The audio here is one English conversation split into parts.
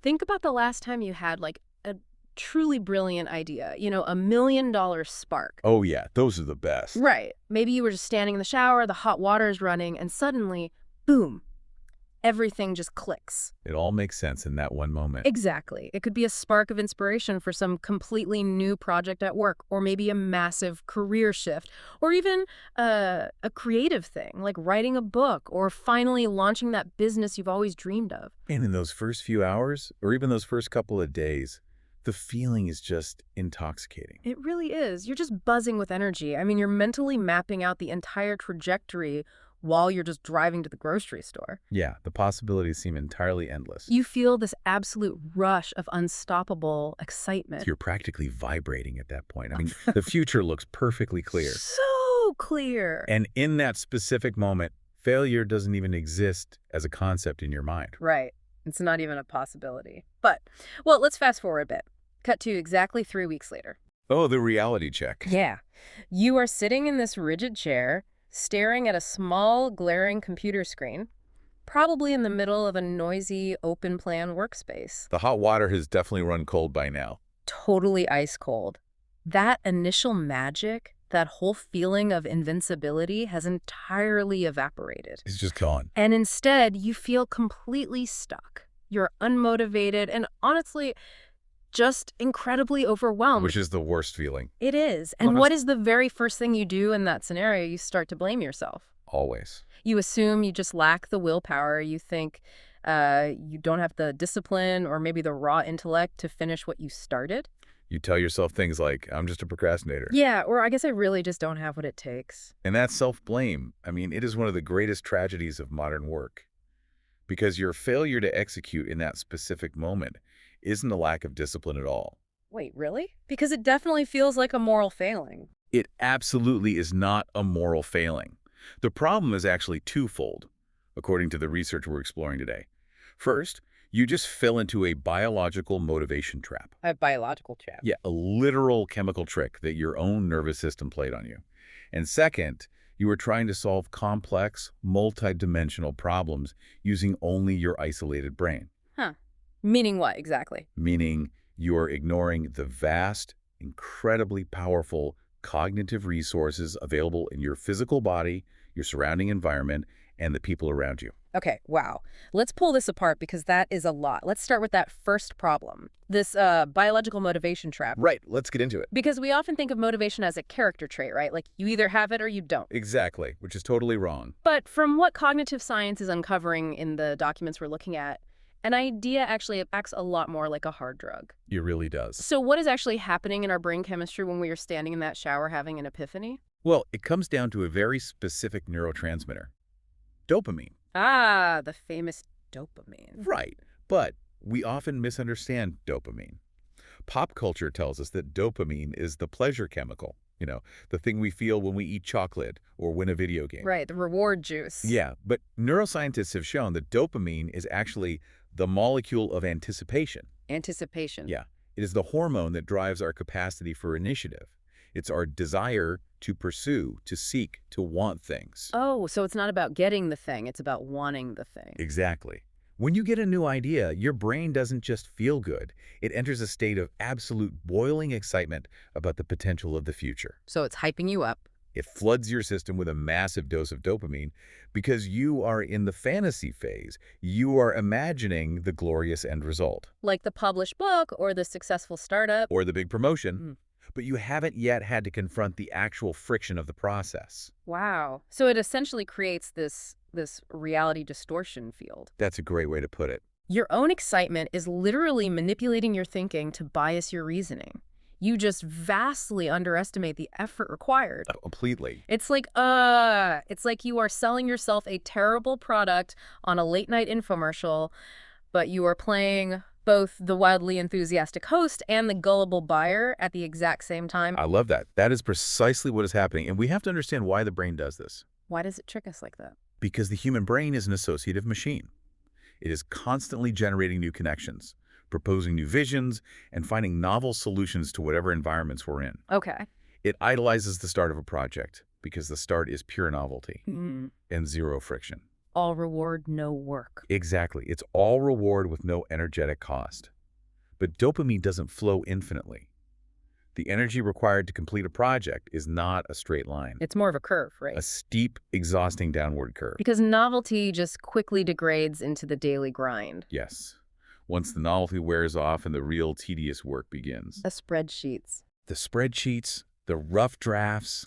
Think about the last time you had like a truly brilliant idea, $1 million spark. Oh yeah, those are the best. Right. Maybe you were just standing in the shower, the hot water is running, and suddenly, boom, everything just clicks. It all makes sense in that one moment. Exactly. It could be a spark of inspiration for some completely new project at work, or maybe a massive career shift, or even a creative thing, like writing a book, or finally launching that business you've always dreamed of. And in those first few hours, or even those first couple of days, the feeling is just intoxicating. It really is. You're just buzzing with energy. I mean, you're mentally mapping out the entire trajectory while you're just driving to the grocery store. Yeah, the possibilities seem entirely endless. You feel this absolute rush of unstoppable excitement. You're practically vibrating at that point. I mean, the future looks perfectly clear. So clear. And in that specific moment, failure doesn't even exist as a concept in your mind. Right. It's not even a possibility. But, well, let's fast forward a bit. Cut to exactly 3 weeks later. Oh, the reality check. Yeah. You are sitting in this rigid chair, staring at a small, glaring computer screen, probably in the middle of a noisy, open-plan workspace. The hot water has definitely run cold by now. Totally ice cold. That initial magic, that whole feeling of invincibility has entirely evaporated. It's just gone. And instead, you feel completely stuck. You're unmotivated and honestly, just incredibly overwhelmed. Which is the worst feeling. It is. And what is the very first thing you do in that scenario? You start to blame yourself. Always. You assume you just lack the willpower. You think you don't have the discipline or maybe the raw intellect to finish what you started. You tell yourself things like, I'm just a procrastinator. Yeah, or I guess I really just don't have what it takes. And that self-blame, I mean, it is one of the greatest tragedies of modern work. Because your failure to execute in that specific moment isn't a lack of discipline at all. Wait, really? Because it definitely feels like a moral failing. It absolutely is not a moral failing. The problem is actually twofold, according to the research we're exploring today. First, you just fell into a biological motivation trap. A biological trap. Yeah, a literal chemical trick that your own nervous system played on you. And second, you were trying to solve complex, multidimensional problems using only your isolated brain. Huh. Meaning what, exactly? Meaning you are ignoring the vast, incredibly powerful cognitive resources available in your physical body, your surrounding environment, and the people around you. Okay, wow. Let's pull this apart because that is a lot. Let's start with that first problem, this biological motivation trap. Right, let's get into it. Because we often think of motivation as a character trait, right? Like you either have it or you don't. Exactly, which is totally wrong. But from what cognitive science is uncovering in the documents we're looking at, an idea actually acts a lot more like a hard drug. It really does. So what is actually happening in our brain chemistry when we are standing in that shower having an epiphany? Well, it comes down to a very specific neurotransmitter, dopamine. Ah, the famous dopamine. Right, but we often misunderstand dopamine. Pop culture tells us that dopamine is the pleasure chemical, the thing we feel when we eat chocolate or win a video game. Right, the reward juice. Yeah, but neuroscientists have shown that dopamine is actually the molecule of anticipation. Anticipation. Yeah, it is the hormone that drives our capacity for initiative. It's our desire to pursue, to seek, to want things. Oh, so it's not about getting the thing, it's about wanting the thing. Exactly. When you get a new idea, your brain doesn't just feel good. It enters a state of absolute boiling excitement about the potential of the future. So it's hyping you up. It floods your system with a massive dose of dopamine because you are in the fantasy phase. You are imagining the glorious end result. Like the published book or the successful startup. Or the big promotion. But you haven't yet had to confront the actual friction of the process. Wow. So it essentially creates this reality distortion field. That's a great way to put it. Your own excitement is literally manipulating your thinking to bias your reasoning. You just vastly underestimate the effort required. Completely. It's like you are selling yourself a terrible product on a late-night infomercial, but you are playing both the wildly enthusiastic host and the gullible buyer at the exact same time. I love that. That is precisely what is happening, and we have to understand why the brain does this. Why does it trick us like that? Because the human brain is an associative machine. It is constantly generating new connections, proposing new visions, and finding novel solutions to whatever environments we're in. Okay. It idolizes the start of a project because the start is pure novelty and zero friction. all reward, no work. Exactly. It's all reward with no energetic cost. But dopamine doesn't flow infinitely. The energy required to complete a project is not a straight line. It's more of a curve, A right? steep, exhausting downward curve. Because novelty just quickly degrades into the daily grind. Yes. Once the novelty wears off and the real tedious work begins. The spreadsheets. The spreadsheets, the rough drafts,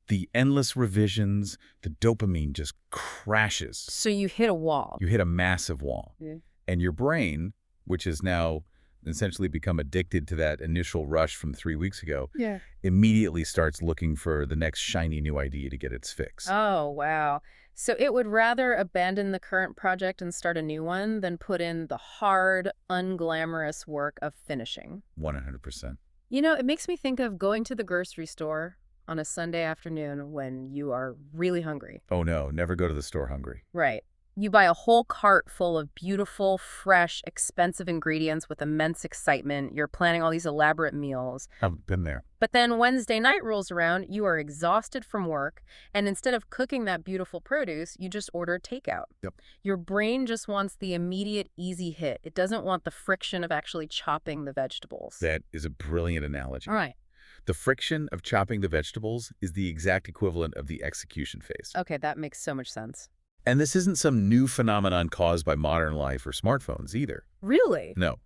the endless revisions, the dopamine just crashes. So you hit a wall. You hit a massive wall. Yeah. And your brain, which has now essentially become addicted to that initial rush from 3 weeks ago, Yeah. immediately starts looking for the next shiny new idea to get its fix. Oh, wow. So it would rather abandon the current project and start a new one than put in the hard, unglamorous work of finishing. 100%. You know, it makes me think of going to the grocery store on a Sunday afternoon when you are really hungry. Oh no, never go to the store hungry. Right. You buy a whole cart full of beautiful, fresh, expensive ingredients with immense excitement. You're planning all these elaborate meals. I've been there. But then Wednesday night rolls around, you are exhausted from work, and instead of cooking that beautiful produce, you just order takeout. Yep. Your brain just wants the immediate, easy hit. It doesn't want the friction of actually chopping the vegetables. That is a brilliant analogy. All right. The friction of chopping the vegetables is the exact equivalent of the execution phase. Okay, that makes so much sense. And this isn't some new phenomenon caused by modern life or smartphones either. Really? No.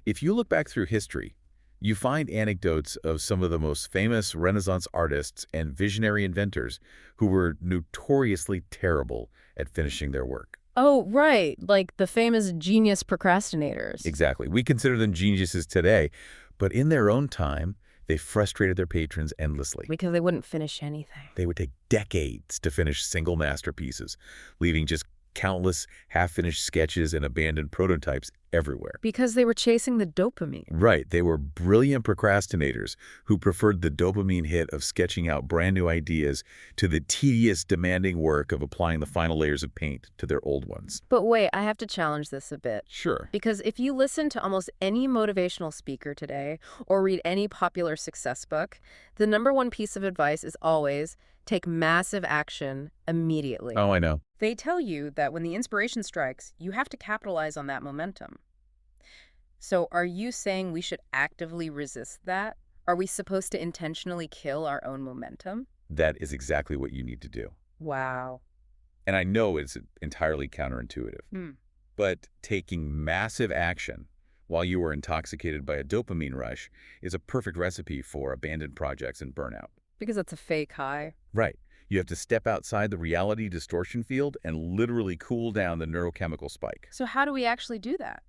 If you look back through history, you find anecdotes of some of the most famous Renaissance artists and visionary inventors who were notoriously terrible at finishing their work. Oh, right. Like the famous genius procrastinators. Exactly. We consider them geniuses today, but in their own time, they frustrated their patrons endlessly. Because they wouldn't finish anything. They would take decades to finish single masterpieces, leaving just countless half-finished sketches and abandoned prototypes everywhere. Because they were chasing the dopamine. Right. They were brilliant procrastinators who preferred the dopamine hit of sketching out brand new ideas to the tedious, demanding work of applying the final layers of paint to their old ones. But wait, I have to challenge this a bit. Sure. Because if you listen to almost any motivational speaker today or read any popular success book, the #1 piece of advice is always take massive action immediately. Oh, I know. They tell you that when the inspiration strikes, you have to capitalize on that momentum. So are you saying we should actively resist that? Are we supposed to intentionally kill our own momentum? That is exactly what you need to do. Wow. And I know it's entirely counterintuitive, but taking massive action while you are intoxicated by a dopamine rush is a perfect recipe for abandoned projects and burnout. Because it's a fake high. Right. You have to step outside the reality distortion field and literally cool down the neurochemical spike. So how do we actually do that?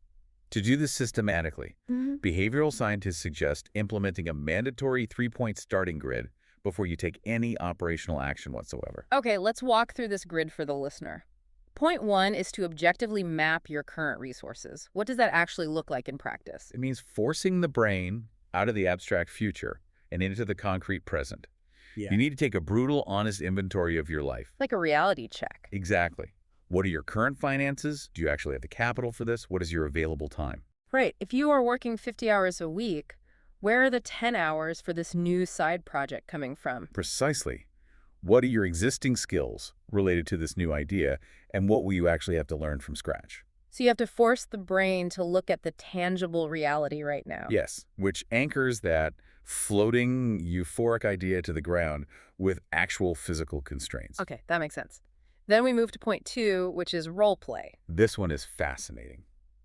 To do this systematically, behavioral scientists suggest implementing a mandatory 3-point starting grid before you take any operational action whatsoever. Okay, let's walk through this grid for the listener. Point 1 is to objectively map your current resources. What does that actually look like in practice? It means forcing the brain out of the abstract future and into the concrete present. Yeah. You need to take a brutal, honest inventory of your life. Like a reality check. Exactly. What are your current finances? Do you actually have the capital for this? What is your available time? Right. If you are working 50 hours a week, where are the 10 hours for this new side project coming from? Precisely. What are your existing skills related to this new idea, and what will you actually have to learn from scratch? So you have to force the brain to look at the tangible reality right now. Yes, which anchors that floating euphoric idea to the ground with actual physical constraints. Okay, that makes sense. Then we move to point 2, which is role play. This one is fascinating.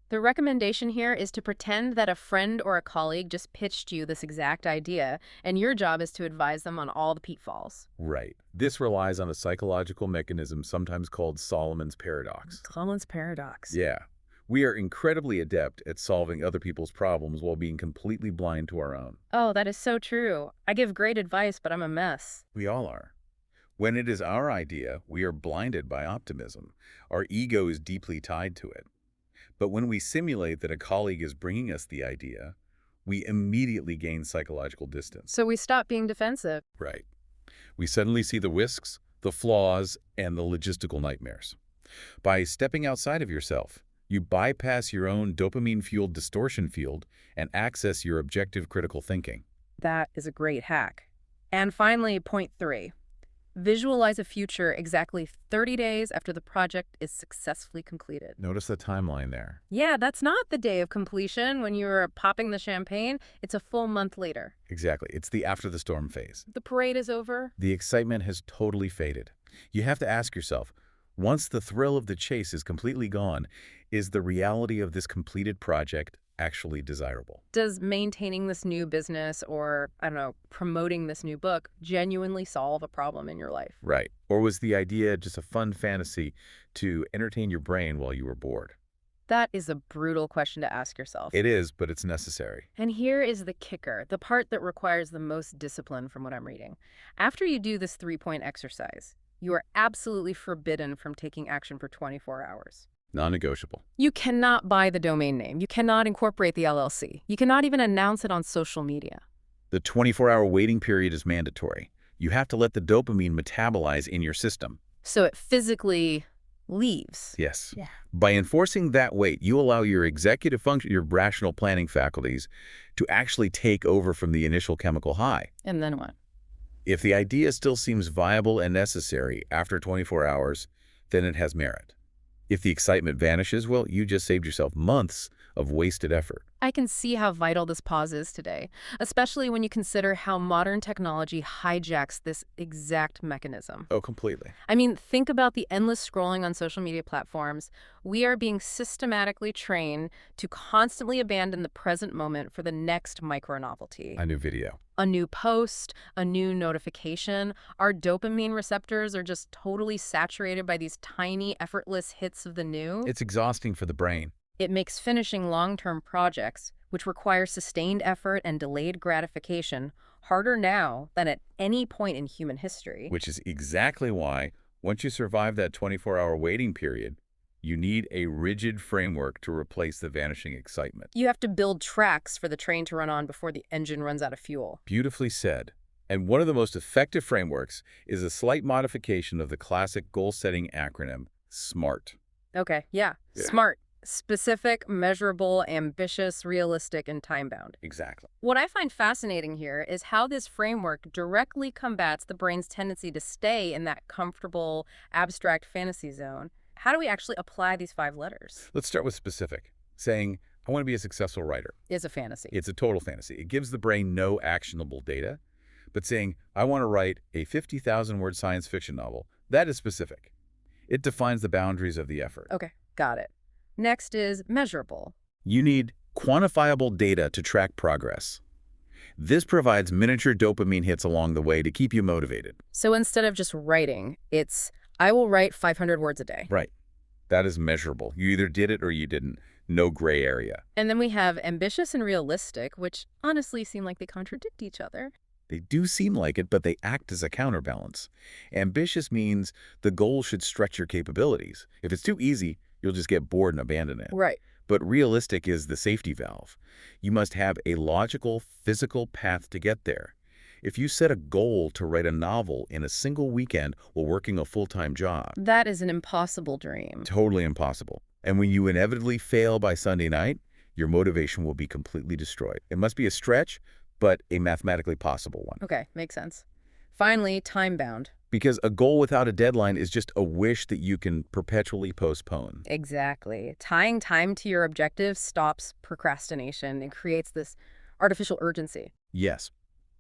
The recommendation here is to pretend that a friend or a colleague just pitched you this exact idea, and your job is to advise them on all the pitfalls. Right. This relies on a psychological mechanism sometimes called Solomon's paradox. Solomon's paradox. Yeah. We are incredibly adept at solving other people's problems while being completely blind to our own. Oh, that is so true. I give great advice, but I'm a mess. We all are. When it is our idea, we are blinded by optimism. Our ego is deeply tied to it. But when we simulate that a colleague is bringing us the idea, we immediately gain psychological distance. So we stop being defensive. Right. We suddenly see the risks, the flaws, and the logistical nightmares. By stepping outside of yourself, you bypass your own dopamine-fueled distortion field and access your objective critical thinking. That is a great hack. And finally, point 3. Visualize a future exactly 30 days after the project is successfully completed. Notice the timeline there. Yeah, that's not the day of completion when you're popping the champagne. It's a full month later. Exactly. It's the after the storm phase. The parade is over. The excitement has totally faded. You have to ask yourself, once the thrill of the chase is completely gone, is the reality of this completed project actually desirable? Does maintaining this new business or, I don't know, promoting this new book genuinely solve a problem in your life? Right. Or was the idea just a fun fantasy to entertain your brain while you were bored? That is a brutal question to ask yourself. It is, but it's necessary. And here is the kicker, the part that requires the most discipline from what I'm reading. After you do this 3-point exercise, you are absolutely forbidden from taking action for 24 hours. Non-negotiable. You cannot buy the domain name. You cannot incorporate the LLC. You cannot even announce it on social media. The 24-hour waiting period is mandatory. You have to let the dopamine metabolize in your system. So it physically leaves. Yes. Yeah. By enforcing that wait, you allow your executive function, your rational planning faculties, to actually take over from the initial chemical high. And then what? If the idea still seems viable and necessary after 24 hours, then it has merit. If the excitement vanishes, well, you just saved yourself months of wasted effort. I can see how vital this pause is today, especially when you consider how modern technology hijacks this exact mechanism. Oh, completely. I mean, think about the endless scrolling on social media platforms. We are being systematically trained to constantly abandon the present moment for the next micro-novelty. A new video. A new post, a new notification. Our dopamine receptors are just totally saturated by these tiny, effortless hits of the new. It's exhausting for the brain. It makes finishing long-term projects, which require sustained effort and delayed gratification, harder now than at any point in human history. Which is exactly why, once you survive that 24-hour waiting period, you need a rigid framework to replace the vanishing excitement. You have to build tracks for the train to run on before the engine runs out of fuel. Beautifully said. And one of the most effective frameworks is a slight modification of the classic goal-setting acronym, SMART. Okay, yeah. SMART. Specific, measurable, ambitious, realistic, and time-bound. Exactly. What I find fascinating here is how this framework directly combats the brain's tendency to stay in that comfortable, abstract fantasy zone. How do we actually apply these 5 letters? Let's start with specific. Saying, I want to be a successful writer. Is a fantasy. It's a total fantasy. It gives the brain no actionable data. But saying, I want to write a 50,000-word science fiction novel, that is specific. It defines the boundaries of the effort. Okay, got it. Next is measurable. You need quantifiable data to track progress. This provides miniature dopamine hits along the way to keep you motivated. So instead of just writing, it's, I will write 500 words a day. Right. That is measurable. You either did it or you didn't. No gray area. And then we have ambitious and realistic, which honestly seem like they contradict each other. They do seem like it, but they act as a counterbalance. Ambitious means the goal should stretch your capabilities. If it's too easy, you'll just get bored and abandon it. Right. But realistic is the safety valve. You must have a logical, physical path to get there. If you set a goal to write a novel in a single weekend while working a full-time job, That is an impossible dream. totally impossible. And when you inevitably fail by Sunday night, your motivation will be completely destroyed. It must be a stretch, but a mathematically possible one. Okay, makes sense. Finally, time-bound. Because a goal without a deadline is just a wish that you can perpetually postpone. Exactly. Tying time to your objective stops procrastination and creates this artificial urgency. Yes,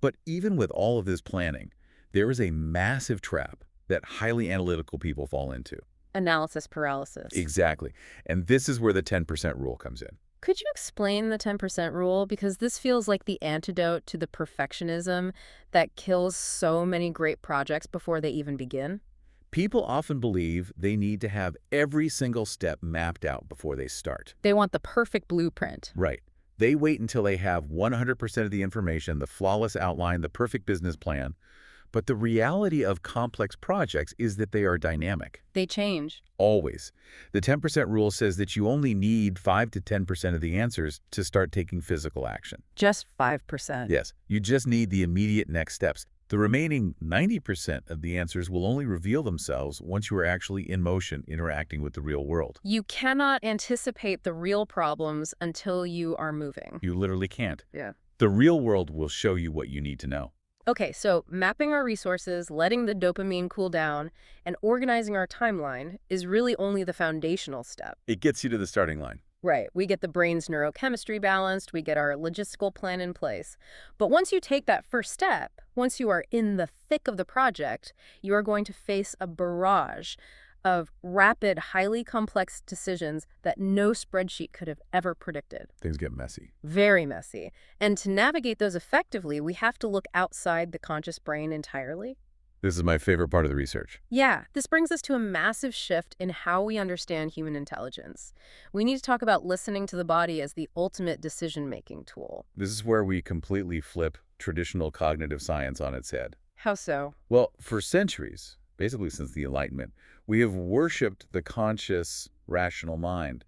but even with all of this planning, there is a massive trap that highly analytical people fall into. Analysis paralysis. Exactly. And this is where the 10% rule comes in. Could you explain the 10% rule? Because this feels like the antidote to the perfectionism that kills so many great projects before they even begin. People often believe they need to have every single step mapped out before they start. They want the perfect blueprint. Right. They wait until they have 100% of the information, the flawless outline, the perfect business plan. But the reality of complex projects is that they are dynamic. They change. Always. The 10% rule says that you only need 5 to 10% of the answers to start taking physical action. Just 5%. Yes, you just need the immediate next steps. The remaining 90% of the answers will only reveal themselves once you are actually in motion, interacting with the real world. You cannot anticipate the real problems until you are moving. You literally can't. Yeah. The real world will show you what you need to know. Okay, so mapping our resources, letting the dopamine cool down, and organizing our timeline is really only the foundational step. It gets you to the starting line. Right. We get the brain's neurochemistry balanced, we get our logistical plan in place. But once you take that first step, once you are in the thick of the project, you are going to face a barrage of rapid, highly complex decisions that no spreadsheet could have ever predicted. Things get messy. Very messy. And to navigate those effectively, we have to look outside the conscious brain entirely. This is my favorite part of the research. Yeah, this brings us to a massive shift in how we understand human intelligence. We need to talk about listening to the body as the ultimate decision-making tool. This is where we completely flip traditional cognitive science on its head. How so? Well, for centuries, basically since the Enlightenment, we have worshipped the conscious, rational mind.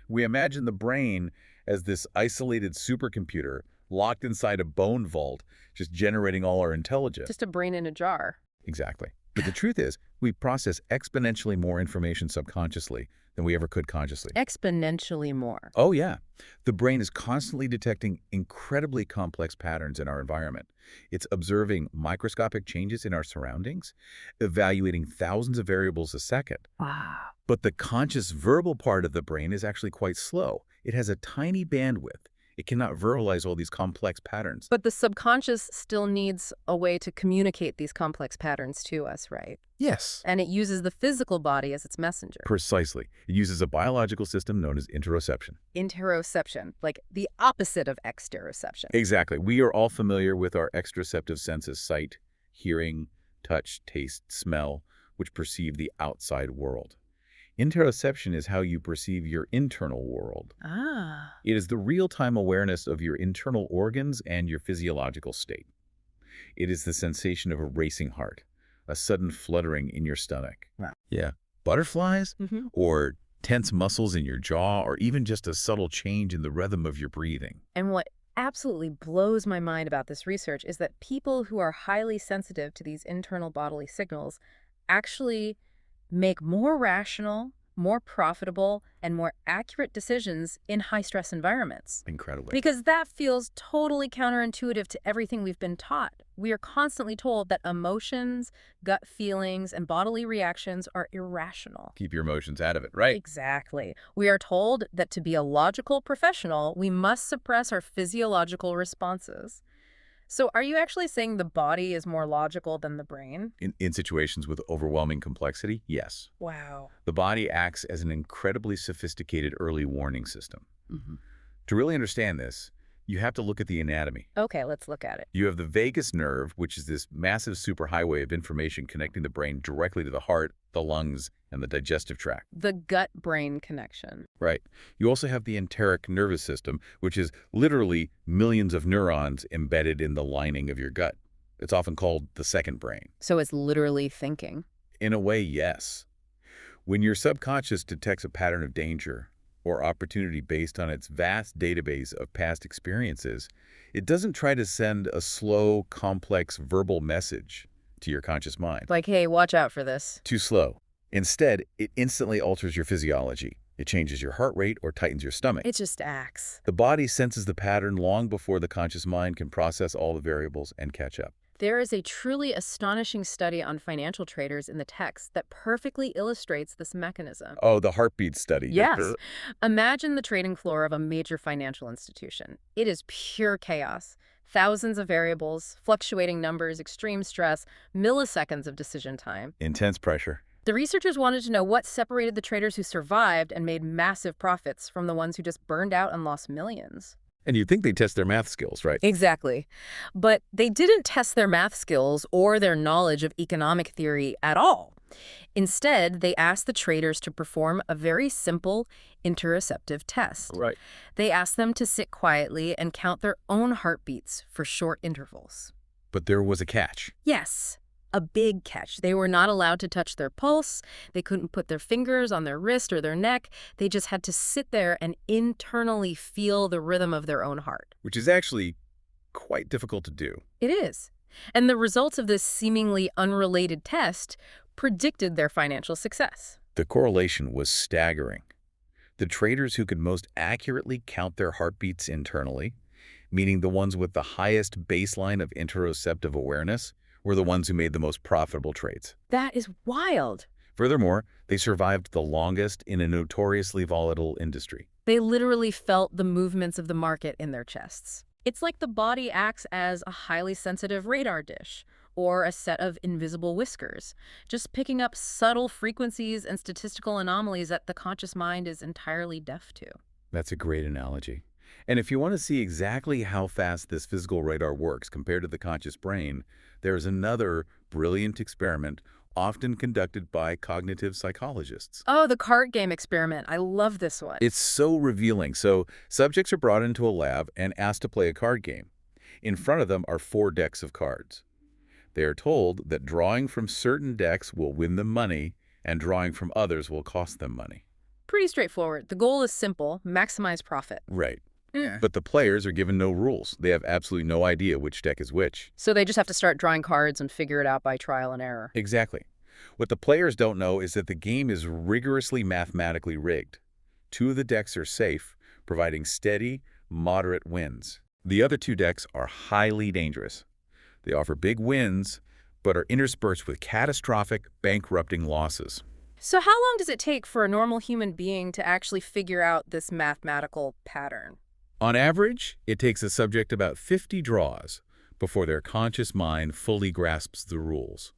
We imagine the brain as this isolated supercomputer locked inside a bone vault, just generating all our intelligence. Just a brain in a jar. Exactly. But the truth is, we process exponentially more information subconsciously than we ever could consciously. Exponentially more. Oh, yeah. The brain is constantly detecting incredibly complex patterns in our environment. It's observing microscopic changes in our surroundings, evaluating thousands of variables a second. Wow. But the conscious verbal part of the brain is actually quite slow. It has a tiny bandwidth. It cannot verbalize all these complex patterns. But the subconscious still needs a way to communicate these complex patterns to us, right? Yes. And it uses the physical body as its messenger. Precisely. It uses a biological system known as interoception. Interoception, like the opposite of exteroception. Exactly. We are all familiar with our extraceptive senses: sight, hearing, touch, taste, smell, which perceive the outside world. Interoception is how you perceive your internal world. Ah. It is the real-time awareness of your internal organs and your physiological state. It is the sensation of a racing heart, a sudden fluttering in your stomach. Wow. Yeah. Butterflies, Mm-hmm. or tense muscles in your jaw, or even just a subtle change in the rhythm of your breathing. And what absolutely blows my mind about this research is that people who are highly sensitive to these internal bodily signals actually make more rational, more profitable, and more accurate decisions in high-stress environments. Incredibly. Because that feels totally counterintuitive to everything we've been taught. We are constantly told that emotions, gut feelings, and bodily reactions are irrational. Keep your emotions out of it, right? Exactly. We are told that to be a logical professional, we must suppress our physiological responses. So are you actually saying the body is more logical than the brain? In situations with overwhelming complexity, yes. Wow. The body acts as an incredibly sophisticated early warning system. Mm-hmm. To really understand this, you have to look at the anatomy. Okay, let's look at it. You have the vagus nerve, which is this massive superhighway of information connecting the brain directly to the heart, the lungs, and the digestive tract. The gut-brain connection. Right. You also have the enteric nervous system, which is literally millions of neurons embedded in the lining of your gut. It's often called the second brain. So it's literally thinking. In a way, yes. When your subconscious detects a pattern of danger or opportunity based on its vast database of past experiences, it doesn't try to send a slow, complex verbal message to your conscious mind. Like, hey, watch out for this. Too slow. Instead, it instantly alters your physiology. It changes your heart rate or tightens your stomach. It just acts. The body senses the pattern long before the conscious mind can process all the variables and catch up. There is a truly astonishing study on financial traders in the text that perfectly illustrates this mechanism. Oh, the heartbeat study. Yes. Imagine the trading floor of a major financial institution. It is pure chaos. Thousands of variables, fluctuating numbers, extreme stress, milliseconds of decision time. Intense pressure. The researchers wanted to know what separated the traders who survived and made massive profits from the ones who just burned out and lost millions. And you'd think they test their math skills, right? Exactly. But they didn't test their math skills or their knowledge of economic theory at all. Instead, they asked the traders to perform a very simple interoceptive test. Right. They asked them to sit quietly and count their own heartbeats for short intervals. But there was a catch. Yes, a big catch. They were not allowed to touch their pulse. They couldn't put their fingers on their wrist or their neck. They just had to sit there and internally feel the rhythm of their own heart. Which is actually quite difficult to do. It is. And the results of this seemingly unrelated test predicted their financial success. The correlation was staggering. The traders who could most accurately count their heartbeats internally meaning the ones with the highest baseline of interoceptive awareness were the ones who made the most profitable trades. That is wild. Furthermore, they survived the longest in a notoriously volatile industry. They literally felt the movements of the market in their chests. It's like the body acts as a highly sensitive radar dish, or a set of invisible whiskers, just picking up subtle frequencies and statistical anomalies that the conscious mind is entirely deaf to. That's a great analogy. And if you want to see exactly how fast this physical radar works compared to the conscious brain, there's another brilliant experiment often conducted by cognitive psychologists. Oh, the card game experiment. I love this one. It's so revealing. So subjects are brought into a lab and asked to play a card game. In front of them are 4 decks of cards. They are told that drawing from certain decks will win them money, and drawing from others will cost them money. Pretty straightforward. The goal is simple: maximize profit. Right. But the players are given no rules. They have absolutely no idea which deck is which. So they just have to start drawing cards and figure it out by trial and error. Exactly. What the players don't know is that the game is rigorously mathematically rigged. 2 of the decks are safe, providing steady, moderate wins. The other 2 decks are highly dangerous. They offer big wins, but are interspersed with catastrophic, bankrupting losses. So how long does it take for a normal human being to actually figure out this mathematical pattern? On average, it takes a subject about 50 draws before their conscious mind fully grasps the rules.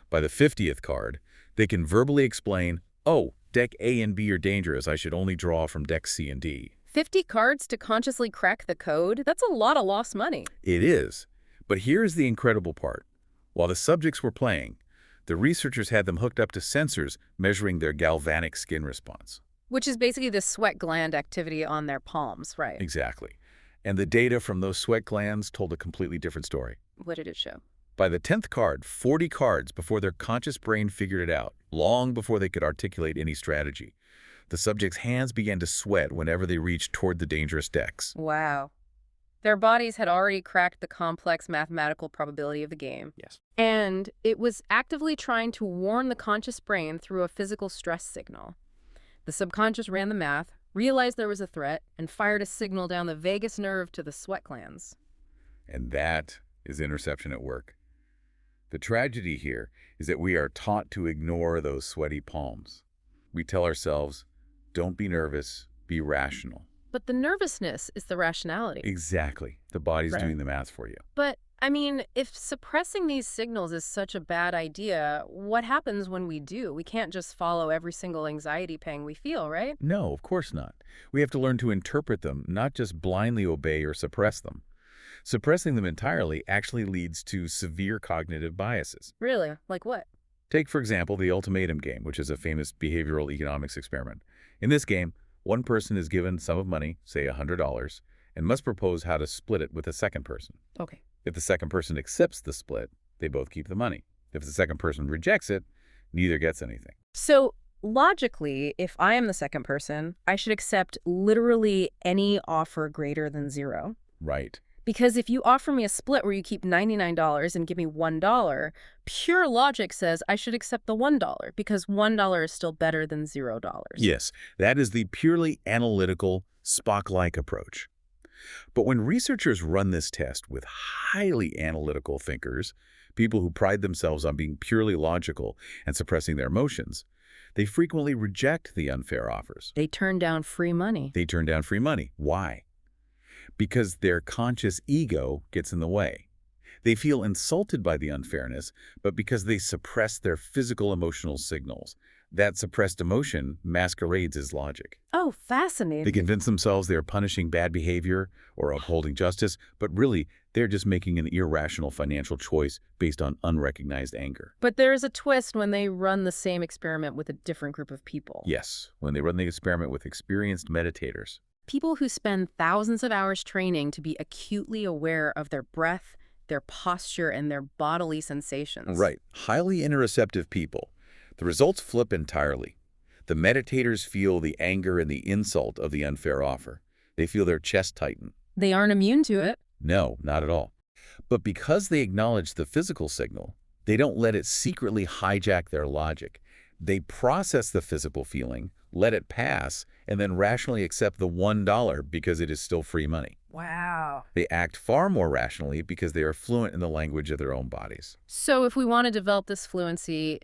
By the 50th card, they can verbally explain, oh, deck A and B are dangerous, I should only draw from deck C and D. 50 cards to consciously crack the code? That's a lot of lost money. It is. But here's the incredible part. While the subjects were playing, the researchers had them hooked up to sensors measuring their galvanic skin response. Which is basically the sweat gland activity on their palms, right? Exactly. And the data from those sweat glands told a completely different story. What did it show? By the 10th card, 40 cards before their conscious brain figured it out, long before they could articulate any strategy, the subjects' hands began to sweat whenever they reached toward the dangerous decks. Wow. Their bodies had already cracked the complex mathematical probability of the game. Yes. And it was actively trying to warn the conscious brain through a physical stress signal. The subconscious ran the math, realized there was a threat, and fired a signal down the vagus nerve to the sweat glands. And that is interoception at work. The tragedy here is that we are taught to ignore those sweaty palms. We tell ourselves, don't be nervous, be rational. But the nervousness is the rationality. Exactly. The body's doing the math for you. But, I mean, if suppressing these signals is such a bad idea, what happens when we do? We can't just follow every single anxiety pang we feel, right? No, of course not. We have to learn to interpret them, not just blindly obey or suppress them. Suppressing them entirely actually leads to severe cognitive biases. Really? Like what? Take, for example, the ultimatum game, which is a famous behavioral economics experiment. In this game, one person is given a sum of money, say $100, and must propose how to split it with a second person. Okay. If the second person accepts the split, they both keep the money. If the second person rejects it, neither gets anything. So, logically, if I am the second person, I should accept literally any offer greater than 0. Right. Because if you offer me a split where you keep $99 and give me $1, pure logic says I should accept the $1 because $1 is still better than $0. Yes, that is the purely analytical, Spock-like approach. But when researchers run this test with highly analytical thinkers, people who pride themselves on being purely logical and suppressing their emotions, they frequently reject the unfair offers. They turn down free money. They turn down free money. Why? Because their conscious ego gets in the way. They feel insulted by the unfairness, but because they suppress their physical emotional signals. That suppressed emotion masquerades as logic. Oh, fascinating. They convince themselves they are punishing bad behavior or upholding justice, but really, they're just making an irrational financial choice based on unrecognized anger. But there is a twist when they run the same experiment with a different group of people. Yes, when they run the experiment with experienced meditators. People who spend thousands of hours training to be acutely aware of their breath, their posture, and their bodily sensations. Right. Highly interoceptive people. The results flip entirely. The meditators feel the anger and the insult of the unfair offer. They feel their chest tighten. They aren't immune to it. No, not at all. But because they acknowledge the physical signal, they don't let it secretly hijack their logic. They process the physical feeling, let it pass, and then rationally accept the $1 because it is still free money. Wow. They act far more rationally because they are fluent in the language of their own bodies. So if we want to develop this fluency,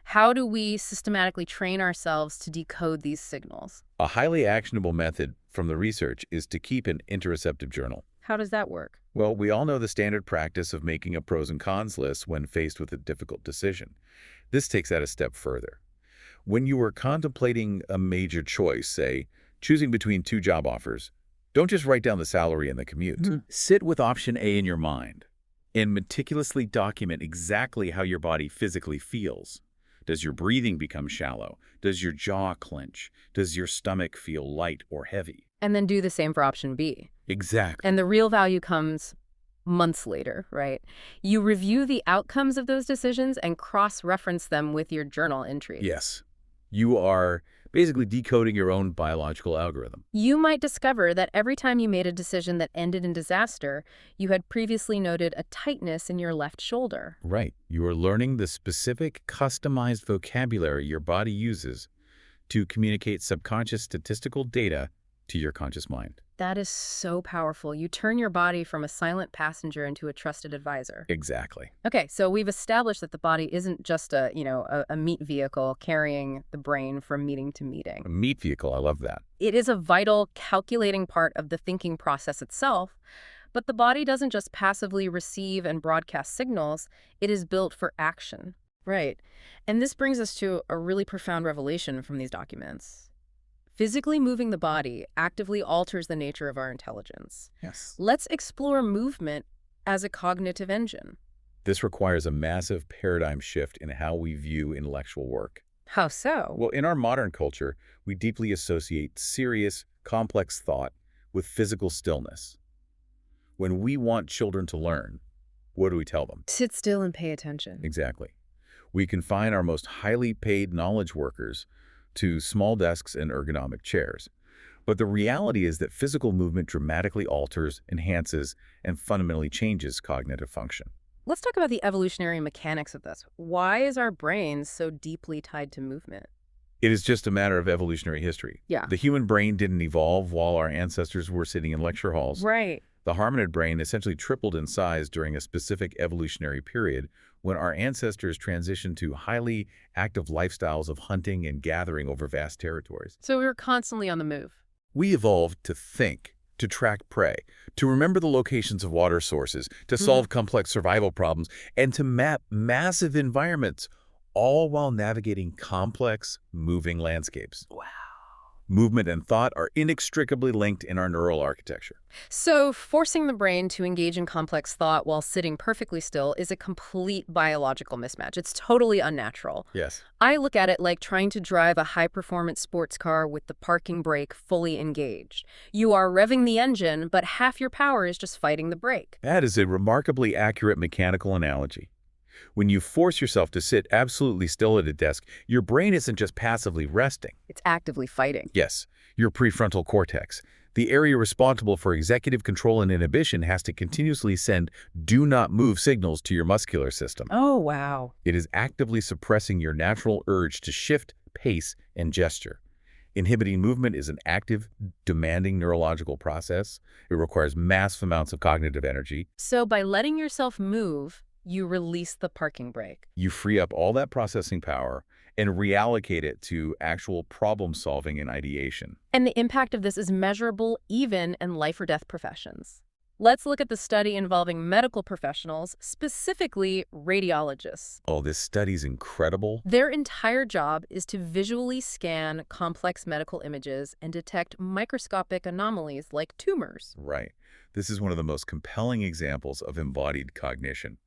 how do we systematically train ourselves to decode these signals? A highly actionable method from the research is to keep an interoceptive journal. How does that work? Well, we all know the standard practice of making a pros and cons list when faced with a difficult decision. This takes that a step further. When you are contemplating a major choice, say, choosing between two job offers, don't just write down the salary and the commute. Sit with option A in your mind and meticulously document exactly how your body physically feels. Does your breathing become shallow? Does your jaw clench? Does your stomach feel light or heavy? And then do the same for option B. Exactly. And the real value comes months later, right? You review the outcomes of those decisions and cross-reference them with your journal entries. Yes. You are basically decoding your own biological algorithm. You might discover that every time you made a decision that ended in disaster, you had previously noted a tightness in your left shoulder. Right. You are learning the specific, customized vocabulary your body uses to communicate subconscious statistical data to your conscious mind. That is so powerful. You turn your body from a silent passenger into a trusted advisor. Exactly. Okay, so we've established that the body isn't just a meat vehicle carrying the brain from meeting to meeting. A meat vehicle, I love that. It is a vital, calculating part of the thinking process itself, but the body doesn't just passively receive and broadcast signals, it is built for action. Right. And this brings us to a really profound revelation from these documents. Physically moving the body actively alters the nature of our intelligence. Yes. Let's explore movement as a cognitive engine. This requires a massive paradigm shift in how we view intellectual work. How so? Well, in our modern culture, we deeply associate serious, complex thought with physical stillness. When we want children to learn, what do we tell them? Sit still and pay attention. Exactly. We confine our most highly paid knowledge workers to small desks and ergonomic chairs. But the reality is that physical movement dramatically alters, enhances, and fundamentally changes cognitive function. Let's talk about the evolutionary mechanics of this. Why is our brain so deeply tied to movement? It is just a matter of evolutionary history. Yeah. The human brain didn't evolve while our ancestors were sitting in lecture halls. Right. The hominid brain essentially tripled in size during a specific evolutionary period when our ancestors transitioned to highly active lifestyles of hunting and gathering over vast territories. So we were constantly on the move. We evolved to think, to track prey, to remember the locations of water sources, to solve complex survival problems, and to map massive environments, all while navigating complex, moving landscapes. Wow. Movement and thought are inextricably linked in our neural architecture. So forcing the brain to engage in complex thought while sitting perfectly still is a complete biological mismatch. It's totally unnatural. Yes. I look at it like trying to drive a high-performance sports car with the parking brake fully engaged. You are revving the engine, but half your power is just fighting the brake. That is a remarkably accurate mechanical analogy. When you force yourself to sit absolutely still at a desk, your brain isn't just passively resting. It's actively fighting. Yes, your prefrontal cortex, the area responsible for executive control and inhibition, has to continuously send do not move signals to your muscular system. Oh, wow. It is actively suppressing your natural urge to shift, pace, and gesture. Inhibiting movement is an active, demanding neurological process. It requires massive amounts of cognitive energy. So by letting yourself move, you release the parking brake. You free up all that processing power and reallocate it to actual problem solving and ideation. And the impact of this is measurable even in life or death professions. Let's look at the study involving medical professionals, specifically radiologists. Oh, this study's incredible. Their entire job is to visually scan complex medical images and detect microscopic anomalies like tumors. Right. This is one of the most compelling examples of embodied cognition.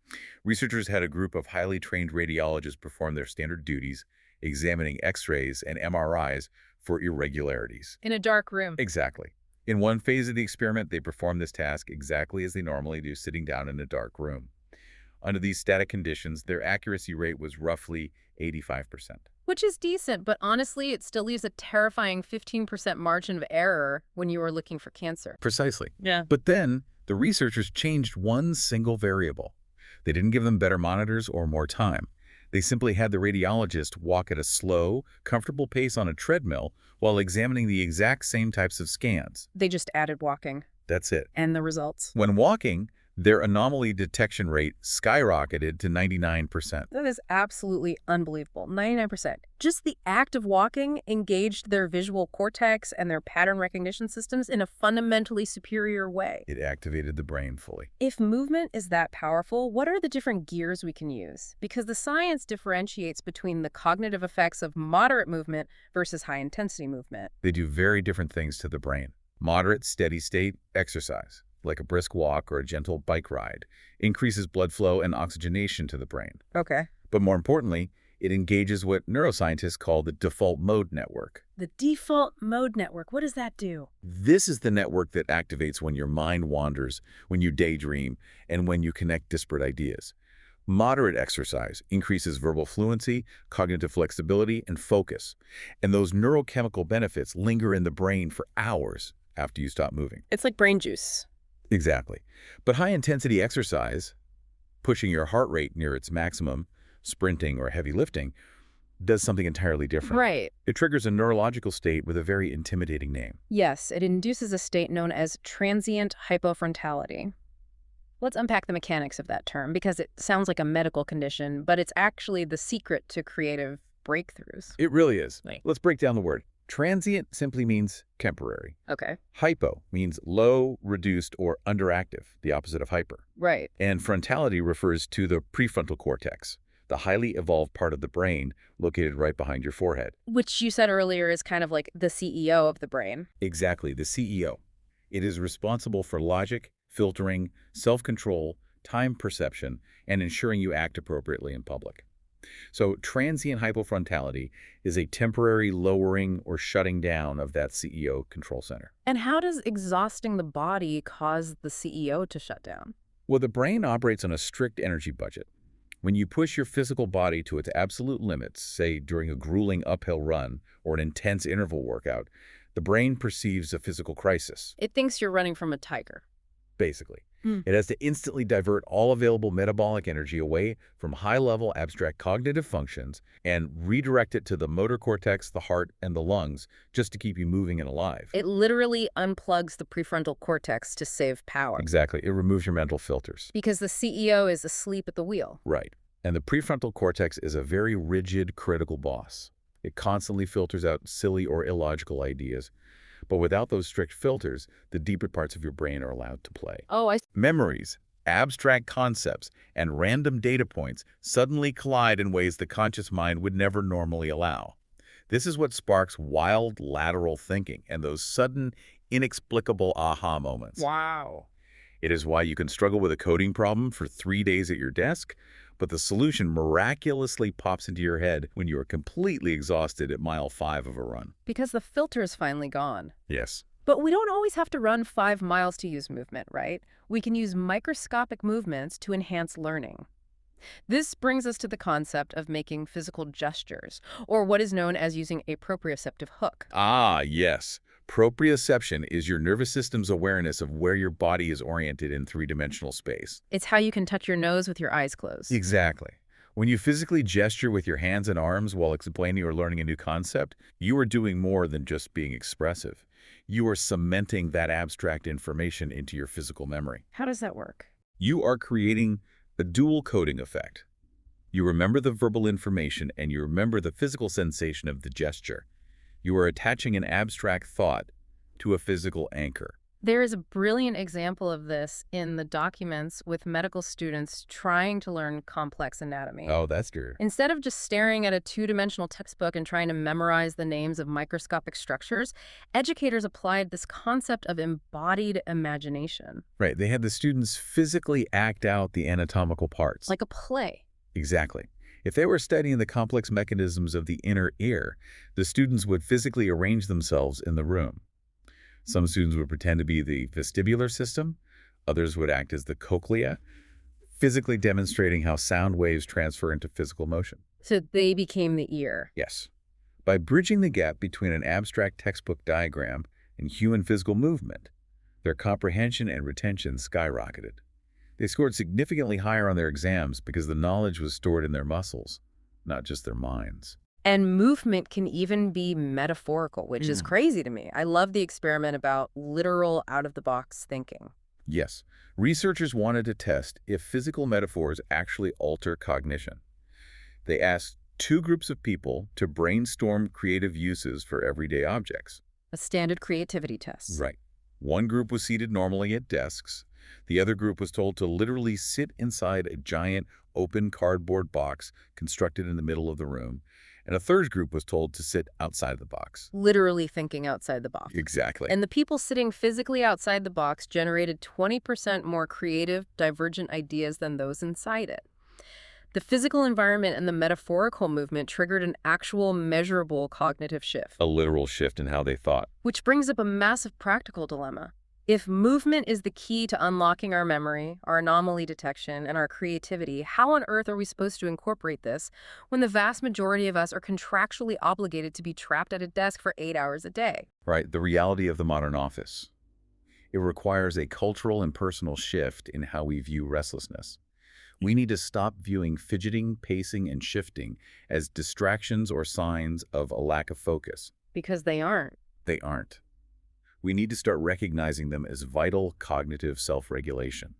Researchers had a group of highly trained radiologists perform their standard duties, examining X-rays and MRIs for irregularities. In a dark room. Exactly. In one phase of the experiment, they performed this task exactly as they normally do, sitting down in a dark room. Under these static conditions, their accuracy rate was roughly 85%. Which is decent, but honestly, it still leaves a terrifying 15% margin of error when you are looking for cancer. Precisely. Yeah. But then, the researchers changed one single variable. They didn't give them better monitors or more time. They simply had the radiologist walk at a slow, comfortable pace on a treadmill while examining the exact same types of scans. They just added walking. That's it. And the results? When walking, their anomaly detection rate skyrocketed to 99%. That is absolutely unbelievable. 99%. Just the act of walking engaged their visual cortex and their pattern recognition systems in a fundamentally superior way. It activated the brain fully. If movement is that powerful, what are the different gears we can use? Because the science differentiates between the cognitive effects of moderate movement versus high-intensity movement. They do very different things to the brain. Moderate, steady-state exercise, like a brisk walk or a gentle bike ride, increases blood flow and oxygenation to the brain. Okay. But more importantly, it engages what neuroscientists call the default mode network. The default mode network, what does that do? This is the network that activates when your mind wanders, when you daydream, and when you connect disparate ideas. Moderate exercise increases verbal fluency, cognitive flexibility, and focus. And those neurochemical benefits linger in the brain for hours after you stop moving. It's like brain juice. Exactly. But high-intensity exercise, pushing your heart rate near its maximum, sprinting or heavy lifting, does something entirely different. Right. It triggers a neurological state with a very intimidating name. Yes, it induces a state known as transient hypofrontality. Let's unpack the mechanics of that term, because it sounds like a medical condition, but it's actually the secret to creative breakthroughs. It really is. Right. Let's break down the word. Transient simply means temporary. Okay. Hypo means low, reduced, or underactive, the opposite of hyper. Right. And frontality refers to the prefrontal cortex, the highly evolved part of the brain located right behind your forehead. Which you said earlier is kind of like the CEO of the brain. Exactly, the CEO. It is responsible for logic, filtering, self-control, time perception, and ensuring you act appropriately in public. So transient hypofrontality is a temporary lowering or shutting down of that CEO control center. And how does exhausting the body cause the CEO to shut down? Well, the brain operates on a strict energy budget. When you push your physical body to its absolute limits, say during a grueling uphill run or an intense interval workout, the brain perceives a physical crisis, It thinks you're running from a tiger. basically. It has to instantly divert all available metabolic energy away from high-level abstract cognitive functions and redirect it to the motor cortex, the heart, and the lungs just to keep you moving and alive. It literally unplugs the prefrontal cortex to save power. Exactly. It removes your mental filters. Because the CEO is asleep at the wheel. Right. And the prefrontal cortex is a very rigid, critical boss. It constantly filters out silly or illogical ideas. But without those strict filters, the deeper parts of your brain are allowed to play. Oh, Memories, abstract concepts, and random data points suddenly collide in ways the conscious mind would never normally allow. This is what sparks wild lateral thinking and those sudden, inexplicable aha moments. Wow. It is why you can struggle with a coding problem for 3 days at your desk, but the solution miraculously pops into your head when you are completely exhausted at mile 5 of a run. Because the filter is finally gone. Yes. But we don't always have to run 5 miles to use movement, right? We can use microscopic movements to enhance learning. This brings us to the concept of making physical gestures, or what is known as using a proprioceptive hook. Ah, yes. Proprioception is your nervous system's awareness of where your body is oriented in three-dimensional space. It's how you can touch your nose with your eyes closed. Exactly. When you physically gesture with your hands and arms while explaining or learning a new concept, you are doing more than just being expressive. You are cementing that abstract information into your physical memory. How does that work? You are creating a dual coding effect. You remember the verbal information and you remember the physical sensation of the gesture. You are attaching an abstract thought to a physical anchor. There is a brilliant example of this in the documents with medical students trying to learn complex anatomy. Oh, that's true. Instead of just staring at a two-dimensional textbook and trying to memorize the names of microscopic structures, educators applied this concept of embodied imagination. Right. They had the students physically act out the anatomical parts. Like a play. Exactly. If they were studying the complex mechanisms of the inner ear, the students would physically arrange themselves in the room. Some students would pretend to be the vestibular system. Others would act as the cochlea, physically demonstrating how sound waves transfer into physical motion. So they became the ear. Yes. By bridging the gap between an abstract textbook diagram and human physical movement, their comprehension and retention skyrocketed. They scored significantly higher on their exams because the knowledge was stored in their muscles, not just their minds. And movement can even be metaphorical, which is Mm. crazy to me. I love the experiment about literal out-of-the-box thinking. Yes, researchers wanted to test if physical metaphors actually alter cognition. They asked two groups of people to brainstorm creative uses for everyday objects. A standard creativity test. Right. One group was seated normally at desks. The other group was told to literally sit inside a giant open cardboard box constructed in the middle of the room. And a third group was told to sit outside the box. Literally thinking outside the box. Exactly. And the people sitting physically outside the box generated 20% more creative, divergent ideas than those inside it. The physical environment and the metaphorical movement triggered an actual measurable cognitive shift. A literal shift in how they thought. Which brings up a massive practical dilemma. If movement is the key to unlocking our memory, our anomaly detection, and our creativity, how on earth are we supposed to incorporate this when the vast majority of us are contractually obligated to be trapped at a desk for 8 hours a day? Right, the reality of the modern office. It requires a cultural and personal shift in how we view restlessness. We need to stop viewing fidgeting, pacing, and shifting as distractions or signs of a lack of focus. Because they aren't. They aren't. We need to start recognizing them as vital cognitive self-regulation.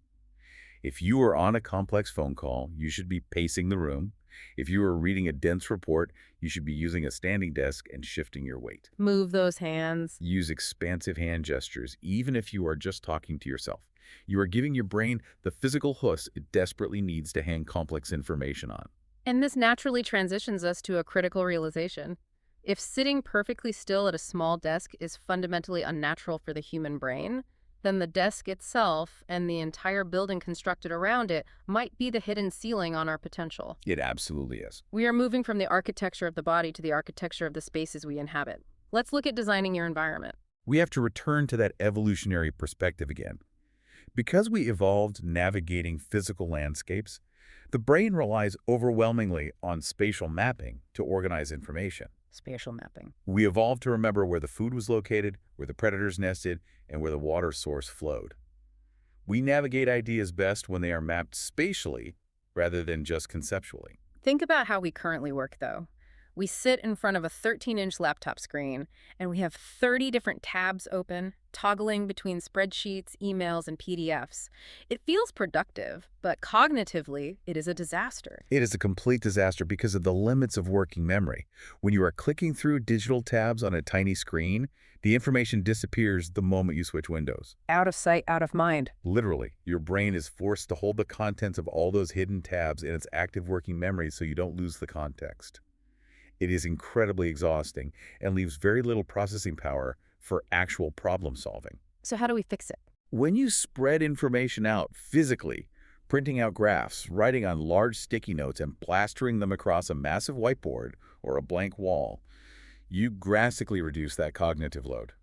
If you are on a complex phone call, you should be pacing the room. If you are reading a dense report, you should be using a standing desk and shifting your weight. Move those hands. Use expansive hand gestures, even if you are just talking to yourself. You are giving your brain the physical hooks it desperately needs to hang complex information on. And this naturally transitions us to a critical realization. If sitting perfectly still at a small desk is fundamentally unnatural for the human brain, then the desk itself and the entire building constructed around it might be the hidden ceiling on our potential. It absolutely is. We are moving from the architecture of the body to the architecture of the spaces we inhabit. Let's look at designing your environment. We have to return to that evolutionary perspective again. Because we evolved navigating physical landscapes, the brain relies overwhelmingly on spatial mapping to organize information. Spatial mapping. We evolved to remember where the food was located, where the predators nested, and where the water source flowed. We navigate ideas best when they are mapped spatially rather than just conceptually. Think about how we currently work, though. We sit in front of a 13-inch laptop screen, and we have 30 different tabs open, toggling between spreadsheets, emails, and PDFs. It feels productive, but cognitively, it is a disaster. It is a complete disaster because of the limits of working memory. When you are clicking through digital tabs on a tiny screen, the information disappears the moment you switch windows. Out of sight, out of mind. Literally, your brain is forced to hold the contents of all those hidden tabs in its active working memory so you don't lose the context. It is incredibly exhausting and leaves very little processing power for actual problem solving. So how do we fix it? When you spread information out physically, printing out graphs, writing on large sticky notes, and plastering them across a massive whiteboard or a blank wall, you drastically reduce that cognitive load.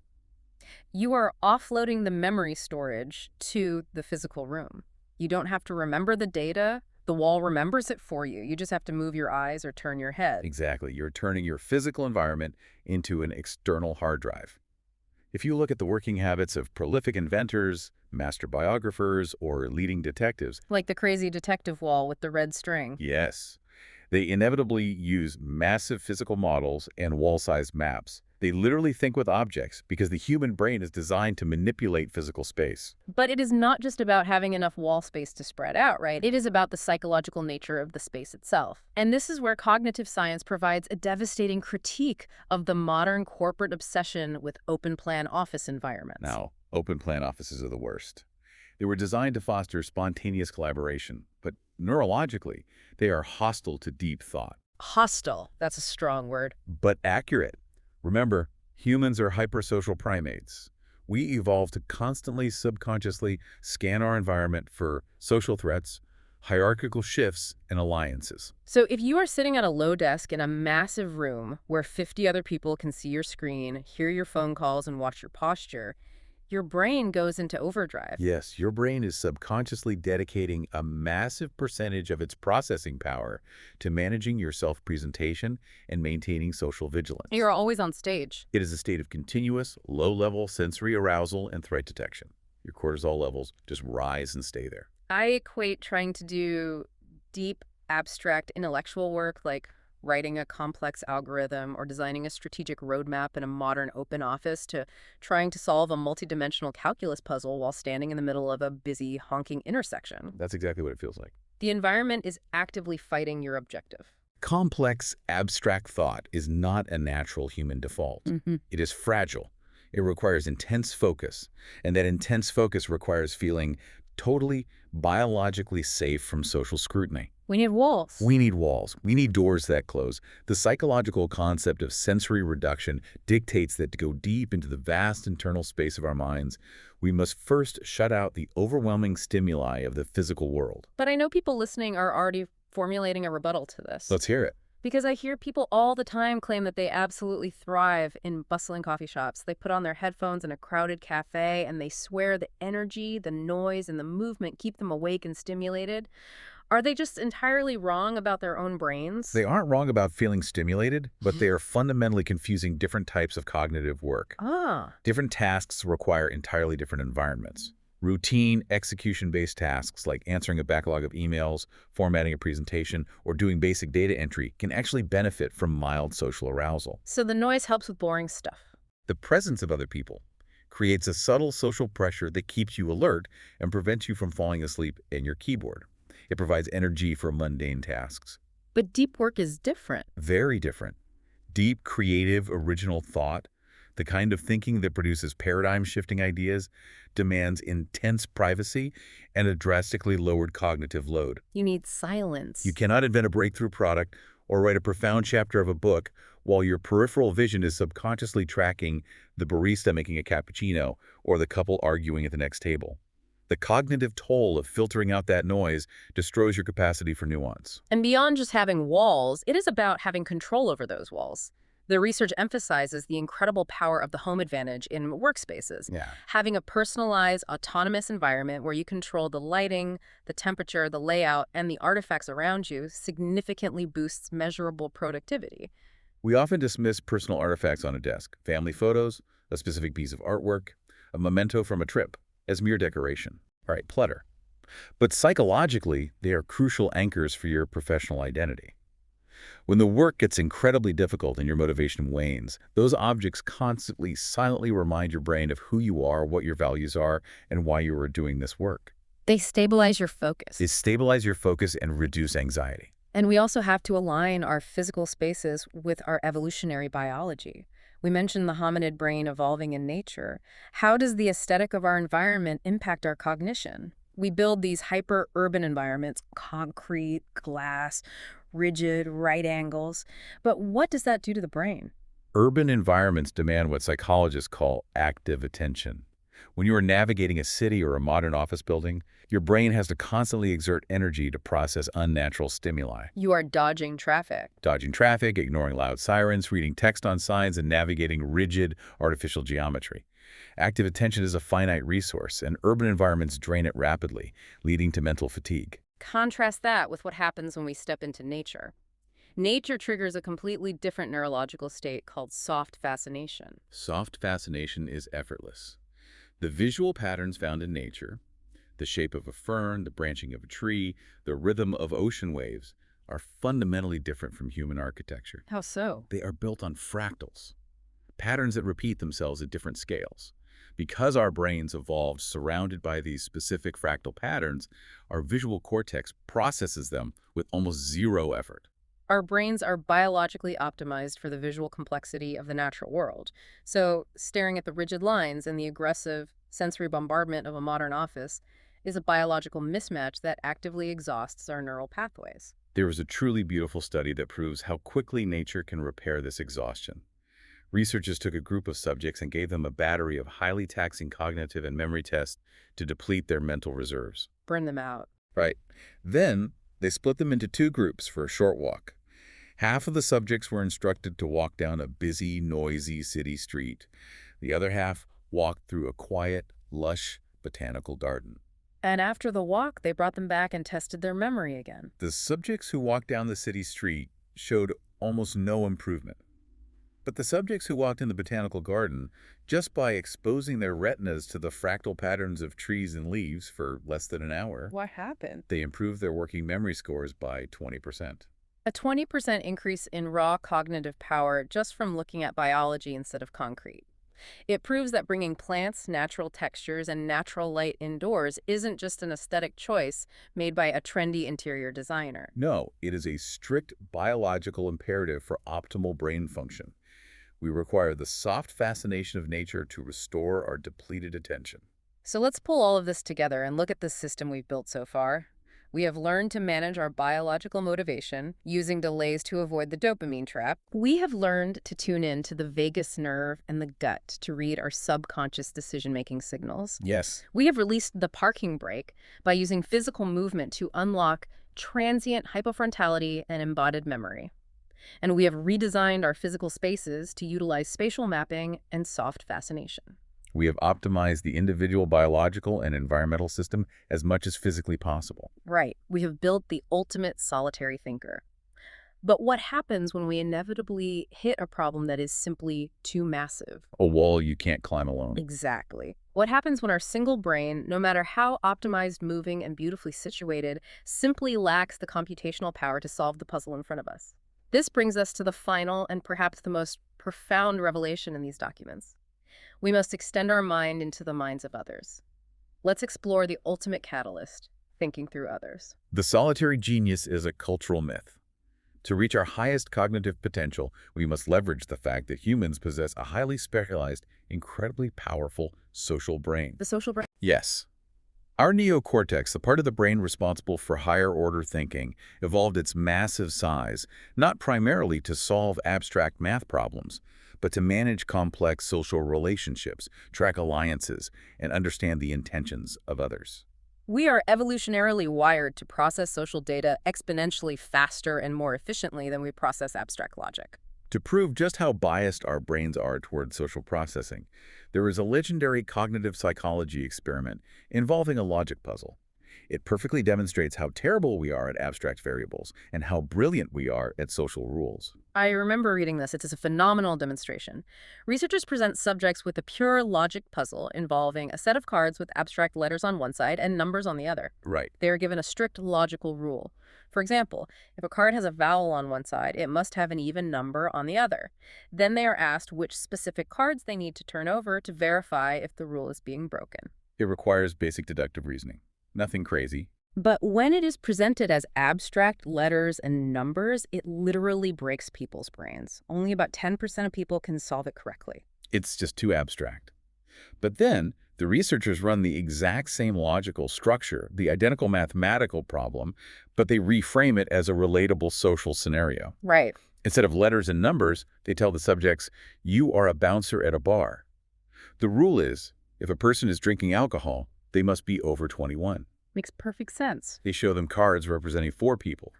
You are offloading the memory storage to the physical room. You don't have to remember the data. The wall remembers it for you. You just have to move your eyes or turn your head. Exactly. You're turning your physical environment into an external hard drive. If you look at the working habits of prolific inventors, master biographers, or leading detectives, Like the crazy detective wall with the red string. yes, they inevitably use massive physical models and wall-sized maps. They literally think with objects because the human brain is designed to manipulate physical space. But it is not just about having enough wall space to spread out, right? It is about the psychological nature of the space itself. And this is where cognitive science provides a devastating critique of the modern corporate obsession with open-plan office environments. Now, open-plan offices are the worst. They were designed to foster spontaneous collaboration, but neurologically, they are hostile to deep thought. Hostile. That's a strong word. But accurate. Remember, humans are hypersocial primates. We evolved to constantly subconsciously scan our environment for social threats, hierarchical shifts, and alliances. So if you are sitting at a low desk in a massive room where 50 other people can see your screen, hear your phone calls, and watch your posture, your brain goes into overdrive. Yes, your brain is subconsciously dedicating a massive percentage of its processing power to managing your self-presentation and maintaining social vigilance. You're always on stage. It is a state of continuous, low-level sensory arousal and threat detection. Your cortisol levels just rise and stay there. I equate trying to do deep, abstract intellectual work like writing a complex algorithm or designing a strategic roadmap in a modern open office to trying to solve a multidimensional calculus puzzle while standing in the middle of a busy, honking intersection. That's exactly what it feels like. The environment is actively fighting your objective. Complex, abstract thought is not a natural human default. It is fragile. It requires intense focus, and that intense focus requires feeling totally biologically safe from social scrutiny. We need walls. We need walls. We need doors that close. The psychological concept of sensory reduction dictates that to go deep into the vast internal space of our minds, we must first shut out the overwhelming stimuli of the physical world. But I know people listening are already formulating a rebuttal to this. Let's hear it. Because I hear people all the time claim that they absolutely thrive in bustling coffee shops. They put on their headphones in a crowded cafe and they swear the energy, the noise, and the movement keep them awake and stimulated. Are they just entirely wrong about their own brains? They aren't wrong about feeling stimulated, but they are fundamentally confusing different types of cognitive work. Different tasks require entirely different environments. Routine, execution-based tasks like answering a backlog of emails, formatting a presentation, or doing basic data entry can actually benefit from mild social arousal. So the noise helps with boring stuff. The presence of other people creates a subtle social pressure that keeps you alert and prevents you from falling asleep in your keyboard. It provides energy for mundane tasks. But deep work is different. Very different. Deep, creative, original thought, the kind of thinking that produces paradigm-shifting ideas, demands intense privacy and a drastically lowered cognitive load. You need silence. You cannot invent a breakthrough product or write a profound chapter of a book while your peripheral vision is subconsciously tracking the barista making a cappuccino or the couple arguing at the next table. The cognitive toll of filtering out that noise destroys your capacity for nuance. And beyond just having walls, it is about having control over those walls. The research emphasizes the incredible power of the home advantage in workspaces. Having a personalized, autonomous environment where you control the lighting, the temperature, the layout, and the artifacts around you significantly boosts measurable productivity. We often dismiss personal artifacts on a desk, family photos, a specific piece of artwork, a memento from a trip, as mere decoration. All right, clutter. But psychologically, they are crucial anchors for your professional identity. When the work gets incredibly difficult and your motivation wanes, those objects constantly, silently remind your brain of who you are, what your values are, and why you are doing this work. They stabilize your focus. They stabilize your focus and reduce anxiety. And we also have to align our physical spaces with our evolutionary biology. We mentioned the hominid brain evolving in nature. How does the aesthetic of our environment impact our cognition? We build these hyper-urban environments, concrete, glass, rigid, right angles. But what does that do to the brain? Urban environments demand what psychologists call active attention. When you are navigating a city or a modern office building, your brain has to constantly exert energy to process unnatural stimuli. You are dodging traffic. Dodging traffic, ignoring loud sirens, reading text on signs, and navigating rigid, artificial geometry. Active attention is a finite resource, and urban environments drain it rapidly, leading to mental fatigue. Contrast that with what happens when we step into nature. Nature triggers a completely different neurological state called soft fascination. Soft fascination is effortless. The visual patterns found in nature, the shape of a fern, the branching of a tree, the rhythm of ocean waves, are fundamentally different from human architecture. How so? They are built on fractals, patterns that repeat themselves at different scales. Because our brains evolved surrounded by these specific fractal patterns, our visual cortex processes them with almost zero effort. Our brains are biologically optimized for the visual complexity of the natural world. So staring at the rigid lines and the aggressive sensory bombardment of a modern office is a biological mismatch that actively exhausts our neural pathways. There is a truly beautiful study that proves how quickly nature can repair this exhaustion. Researchers took a group of subjects and gave them a battery of highly taxing cognitive and memory tests to deplete their mental reserves. Burn them out. Right. Then they split them into two groups for a short walk. Half of the subjects were instructed to walk down a busy, noisy city street. The other half walked through a quiet, lush botanical garden. And after the walk, they brought them back and tested their memory again. The subjects who walked down the city street showed almost no improvement. But the subjects who walked in the botanical garden, just by exposing their retinas to the fractal patterns of trees and leaves for less than an hour, What happened? they improved their working memory scores by 20%. A 20% increase in raw cognitive power just from looking at biology instead of concrete. It proves that bringing plants, natural textures, and natural light indoors isn't just an aesthetic choice made by a trendy interior designer. No, it is a strict biological imperative for optimal brain function. We require the soft fascination of nature to restore our depleted attention. So let's pull all of this together and look at the system we've built so far. We have learned to manage our biological motivation using delays to avoid the dopamine trap. We have learned to tune in to the vagus nerve and the gut to read our subconscious decision-making signals. Yes. We have released the parking brake by using physical movement to unlock transient hypofrontality and embodied memory. And we have redesigned our physical spaces to utilize spatial mapping and soft fascination. We have optimized the individual biological and environmental system as much as physically possible. Right, we have built the ultimate solitary thinker. But what happens when we inevitably hit a problem that is simply too massive? A wall you can't climb alone. Exactly. What happens when our single brain, no matter how optimized, moving, and beautifully situated, simply lacks the computational power to solve the puzzle in front of us? This brings us to the final and perhaps the most profound revelation in these documents. We must extend our mind into the minds of others. Let's explore the ultimate catalyst, thinking through others. The solitary genius is a cultural myth. To reach our highest cognitive potential, we must leverage the fact that humans possess a highly specialized, incredibly powerful social brain. The social brain? Yes. Our neocortex, the part of the brain responsible for higher-order thinking, evolved its massive size, not primarily to solve abstract math problems, but to manage complex social relationships, track alliances, and understand the intentions of others. We are evolutionarily wired to process social data exponentially faster and more efficiently than we process abstract logic. To prove just how biased our brains are toward social processing, there is a legendary cognitive psychology experiment involving a logic puzzle. It perfectly demonstrates how terrible we are at abstract variables and how brilliant we are at social rules. I remember reading this. It is a phenomenal demonstration. Researchers present subjects with a pure logic puzzle involving a set of cards with abstract letters on one side and numbers on the other. Right. They are given a strict logical rule. For example, if a card has a vowel on one side, it must have an even number on the other. Then they are asked which specific cards they need to turn over to verify if the rule is being broken. It requires basic deductive reasoning. Nothing crazy. But when it is presented as abstract letters and numbers, it literally breaks people's brains. Only about 10% of people can solve it correctly. It's just too abstract. But then, the researchers run the exact same logical structure, the identical mathematical problem, but they reframe it as a relatable social scenario. Right. Instead of letters and numbers, they tell the subjects, "You are a bouncer at a bar." The rule is, if a person is drinking alcohol, they must be over 21. Makes perfect sense. They show them cards representing 4 people.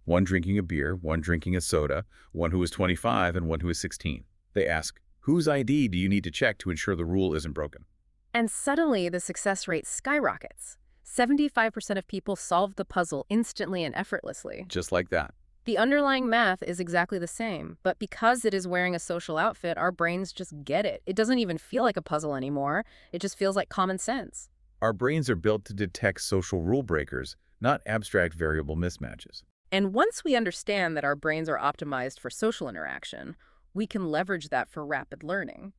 One drinking a beer, one drinking a soda, one who is 25, and one who is 16. They ask, whose ID do you need to check to ensure the rule isn't broken? And suddenly, the success rate skyrockets. 75% of people solve the puzzle instantly and effortlessly. Just like that. The underlying math is exactly the same, but because it is wearing a social outfit, our brains just get it. It doesn't even feel like a puzzle anymore. It just feels like common sense. Our brains are built to detect social rule breakers, not abstract variable mismatches. And once we understand that our brains are optimized for social interaction, we can leverage that for rapid learning.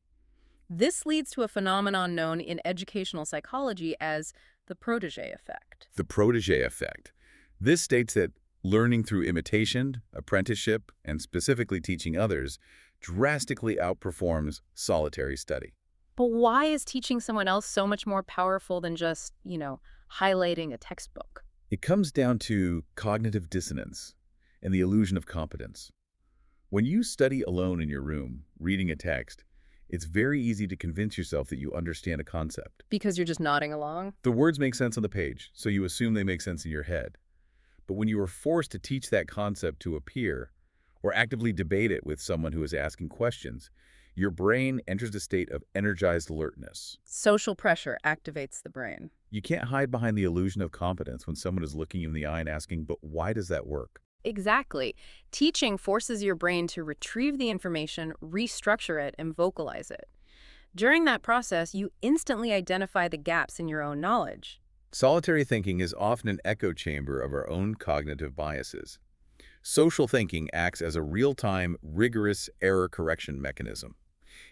This leads to a phenomenon known in educational psychology as the Protégé Effect. The Protégé Effect. This states that learning through imitation, apprenticeship, and specifically teaching others drastically outperforms solitary study. But why is teaching someone else so much more powerful than just, highlighting a textbook? It comes down to cognitive dissonance and the illusion of competence. When you study alone in your room, reading a text, it's very easy to convince yourself that you understand a concept. Because you're just nodding along? The words make sense on the page, so you assume they make sense in your head. But when you are forced to teach that concept to a peer, or actively debate it with someone who is asking questions, your brain enters a state of energized alertness. Social pressure activates the brain. You can't hide behind the illusion of competence when someone is looking you in the eye and asking, but why does that work? Exactly. Teaching forces your brain to retrieve the information, restructure it, and vocalize it. During that process, you instantly identify the gaps in your own knowledge. Solitary thinking is often an echo chamber of our own cognitive biases. Social thinking acts as a real-time, rigorous error correction mechanism.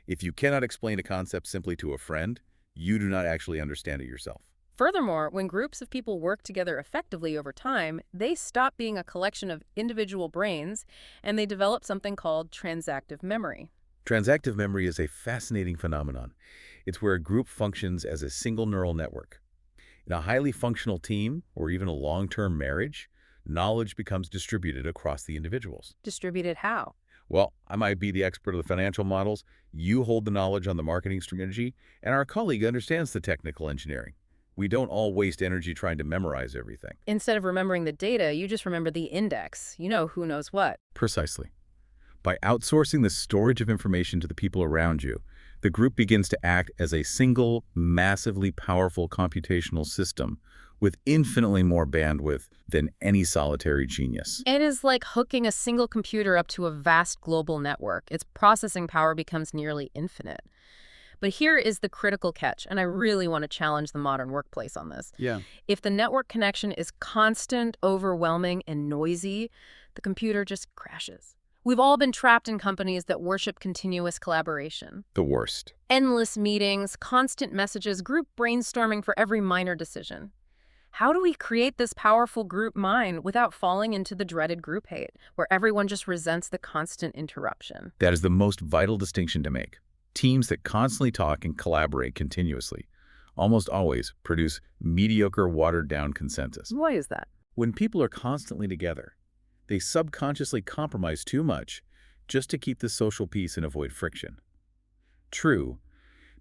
If you cannot explain a concept simply to a friend, you do not actually understand it yourself. Furthermore, when groups of people work together effectively over time, they stop being a collection of individual brains and they develop something called transactive memory. Transactive memory is a fascinating phenomenon. It's where a group functions as a single neural network. In a highly functional team, or even a long-term marriage, knowledge becomes distributed across the individuals. Distributed how? Well, I might be the expert of the financial models, you hold the knowledge on the marketing strategy, and our colleague understands the technical engineering. We don't all waste energy trying to memorize everything. Instead of remembering the data, you just remember the index. You know who knows what. Precisely. By outsourcing the storage of information to the people around you, the group begins to act as a single, massively powerful computational system with infinitely more bandwidth than any solitary genius. It is like hooking a single computer up to a vast global network. Its processing power becomes nearly infinite. But here is the critical catch, and I really want to challenge the modern workplace on this. Yeah. If the network connection is constant, overwhelming, and noisy, the computer just crashes. We've all been trapped in companies that worship continuous collaboration. The worst. Endless meetings, constant messages, group brainstorming for every minor decision. How do we create this powerful group mind without falling into the dreaded group hate, where everyone just resents the constant interruption? That is the most vital distinction to make. Teams that constantly talk and collaborate continuously almost always produce mediocre, watered-down consensus. Why is that? When people are constantly together, they subconsciously compromise too much just to keep the social peace and avoid friction. True,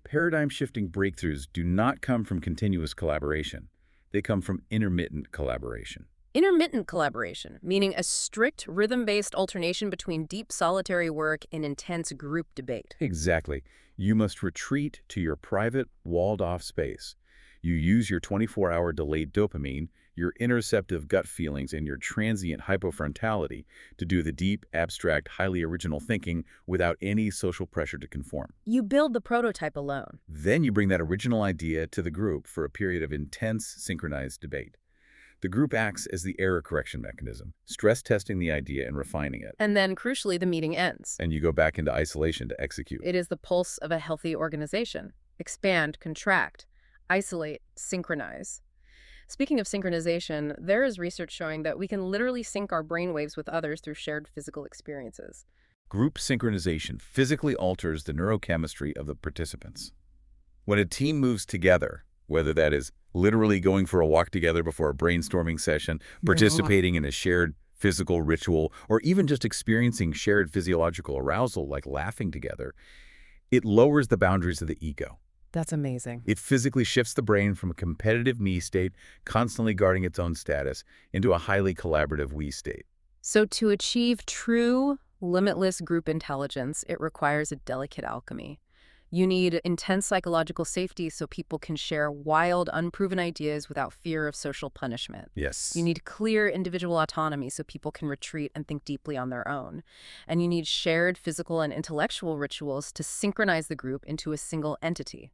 paradigm-shifting breakthroughs do not come from continuous collaboration. They come from intermittent collaboration. Intermittent collaboration, meaning a strict rhythm-based alternation between deep solitary work and intense group debate. Exactly. You must retreat to your private, walled-off space. You use your 24-hour delayed dopamine, your interoceptive gut feelings, and your transient hypofrontality to do the deep, abstract, highly original thinking without any social pressure to conform. You build the prototype alone. Then you bring that original idea to the group for a period of intense, synchronized debate. The group acts as the error correction mechanism, stress testing the idea and refining it. And then, crucially, the meeting ends. And you go back into isolation to execute. It is the pulse of a healthy organization. Expand, contract, isolate, synchronize. Speaking of synchronization, there is research showing that we can literally sync our brainwaves with others through shared physical experiences. Group synchronization physically alters the neurochemistry of the participants. When a team moves together, whether that is literally going for a walk together before a brainstorming session, participating in a shared physical ritual, or even just experiencing shared physiological arousal like laughing together, it lowers the boundaries of the ego. That's amazing. It physically shifts the brain from a competitive me state, constantly guarding its own status, into a highly collaborative we state. So to achieve true, limitless group intelligence, it requires a delicate alchemy. You need intense psychological safety so people can share wild, unproven ideas without fear of social punishment. Yes. You need clear individual autonomy so people can retreat and think deeply on their own. And you need shared physical and intellectual rituals to synchronize the group into a single entity.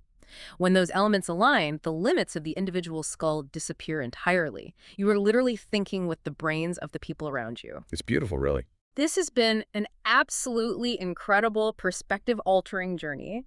When those elements align, the limits of the individual skull disappear entirely. You are literally thinking with the brains of the people around you. It's beautiful, really. This has been an absolutely incredible, perspective-altering journey.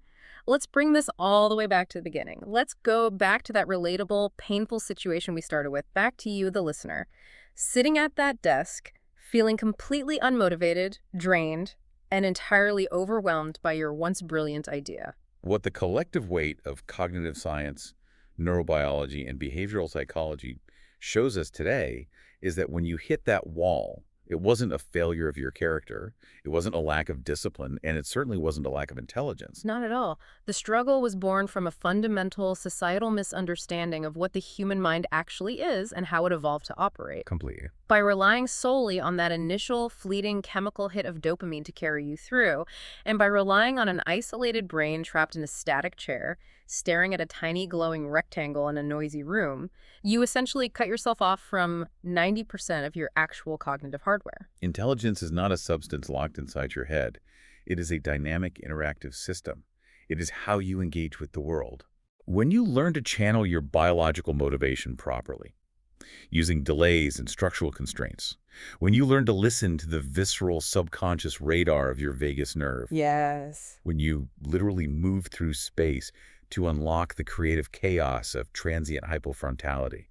Let's bring this all the way back to the beginning. Let's go back to that relatable, painful situation we started with, back to you, the listener, sitting at that desk, feeling completely unmotivated, drained, and entirely overwhelmed by your once brilliant idea. What the collective weight of cognitive science, neurobiology, and behavioral psychology shows us today is that when you hit that wall, it wasn't a failure of your character, it wasn't a lack of discipline, and it certainly wasn't a lack of intelligence. Not at all. The struggle was born from a fundamental societal misunderstanding of what the human mind actually is and how it evolved to operate. Completely. By relying solely on that initial fleeting chemical hit of dopamine to carry you through, and by relying on an isolated brain trapped in a static chair, staring at a tiny glowing rectangle in a noisy room, you essentially cut yourself off from 90% of your actual cognitive hardware. Intelligence is not a substance locked inside your head. It is a dynamic, interactive system. It is how you engage with the world. When you learn to channel your biological motivation properly, using delays and structural constraints. When you learn to listen to the visceral subconscious radar of your vagus nerve, Yes. when you literally move through space to unlock the creative chaos of transient hypofrontality,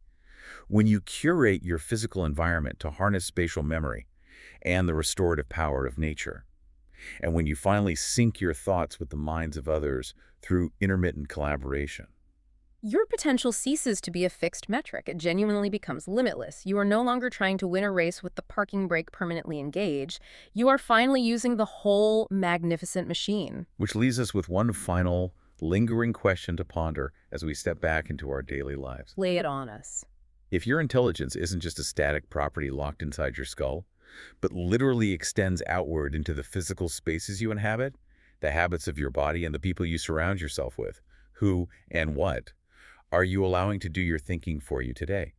when you curate your physical environment to harness spatial memory and the restorative power of nature, and when you finally sync your thoughts with the minds of others through intermittent collaboration. Your potential ceases to be a fixed metric. It genuinely becomes limitless. You are no longer trying to win a race with the parking brake permanently engaged. You are finally using the whole magnificent machine. Which leaves us with one final, lingering question to ponder as we step back into our daily lives. Lay it on us. If your intelligence isn't just a static property locked inside your skull, but literally extends outward into the physical spaces you inhabit, the habits of your body and the people you surround yourself with, who and what are you allowing to do your thinking for you today?